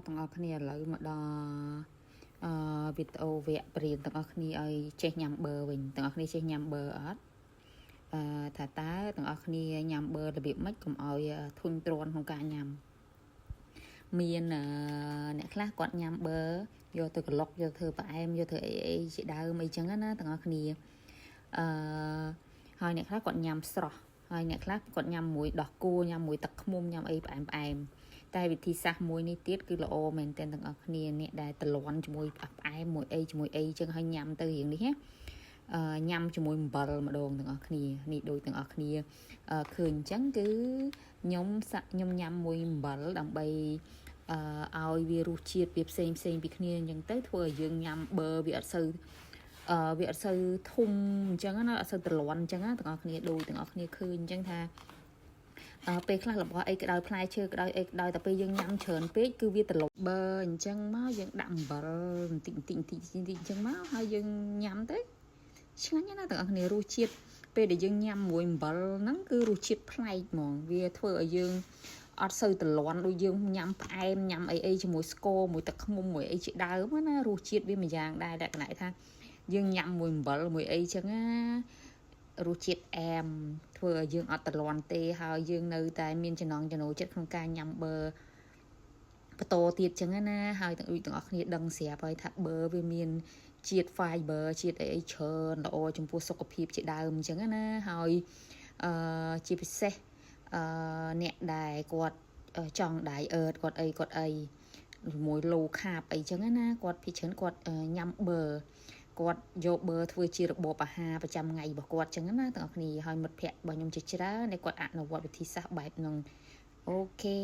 ទាំងអស់គ្នាឥឡូវមកដល់វីដេអូវគ្គបរៀនទាំងអស់គ្នាឲ្យចេះញ៉ាំប៊ឺវិញទាំងអស់គ្នាចេះញ៉ាំប៊ឺអត់ថាតើទាំងអស់គ្នាញ៉ាំប៊ឺរបៀបម៉េចកុំឲ្យធុញទ្រាន់ក្នុងការញ៉ាំមានអ្នកខ្លះគាត់ញ៉ាំប៊ឺយកទៅក្លុកយកធ្វើផ្អែមយកធ្វើអីជាដើមអីចឹងណាទាំងអស់គ្នាហើយអ្នកខ្លះគាត់ញ៉ាំស្រស់ហើយអ្នកខ្លះគាត់ញ៉ាំមួយដោះគោញ៉ាំមួយទឹកឃ្មុំញ៉ាំអីផ្អែមតែវិធីសាស្ត្រមួយនេះទៀតគឺល្អមែនទែនទាំងអស់គ្នាអ្នកដែលតលន់ជាមួយផ្អែមមួយអីជាមួយអីចឹងហើយញ៉ាំទៅរៀងនេះណាញ៉ាំជាមួយអំបិលម្ដងទាំងអស់គ្នានេះដូចទាំងអស់គ្នាឃើញអញ្ចឹងគឺខ្ញុំញ៉ាំមួយអំបិលដើម្បីឲ្យវារសជាតិវាផ្សេងពីគ្នាអញ្ចឹងទៅធ្វើឲ្យយើងញ៉ាំប៊ឺវាអត់សូវធំអញ្ចឹងណាអត់សូវតលន់អញ្ចឹងណាទាំងអស់គ្នាដូចទាំងអស់គ្នាឃើញអញ្ចឹងថាពេលខ្លះរបស់អីក្តៅផ្លែឈើក្តៅអីក្តៅតែពេលយើងញ៉ាំច្រើនពេកគឺវាត្រឡប់ប៊ឺអញ្ចឹងមកយើងដាក់អំបិលបន្តិចអញ្ចឹងមកហើយយើងញ៉ាំទៅឆ្ងាញ់ណាស់ទាំងអស់គ្នារសជាតិពេលដែលយើងញ៉ាំមួយអំបិលហ្នឹងគឺរសជាតិប្លែកហ្មងវាធ្វើឲ្យយើងអត់សូវតលន់ដូចយើងញ៉ាំផ្អែមញ៉ាំអីជាមួយស្ករមួយទឹកឃ្មុំមួយអីជាដើមណារសជាតិវាមួយយ៉ាងដែរលក្ខណៈថាយើងញ៉ាំមួយអំបិលមួយអីចឹងណារសជាតិអែមធ្វើឲ្យយើងអត់តលន់ទេហើយយើងនៅតែមានចំណង់ចំណូលចិត្តក្នុងការញ៉ាំប៊ឺបន្តទៀតចឹងណាហើយទាំងអស់គ្នាដឹងស្រាប់ហើយថាប៊ឺវាមានជាតិ fiber ជាតិអីច្រើនល្អចំពោះសុខភាពជាដើមអញ្ចឹងណាហើយជាពិសេសអ្នកដែលគាត់ចង់ដៃអឺតគាត់អីជាមួយ low carb អីចឹងណាគាត់ភិច្រើនគាត់ញ៉ាំប៊ឺគាត់យកប៊ឺធ្វើជារបបអាហារប្រចាំថ្ងៃរបស់គាត់ចឹងណាទាំងអស់គ្នាហើយមិត្តភ័ក្តិរបស់ខ្ញុំជាច្រើនដែលគាត់អនុវត្តវិធីសាស្ត្របែបហ្នឹងអូខេ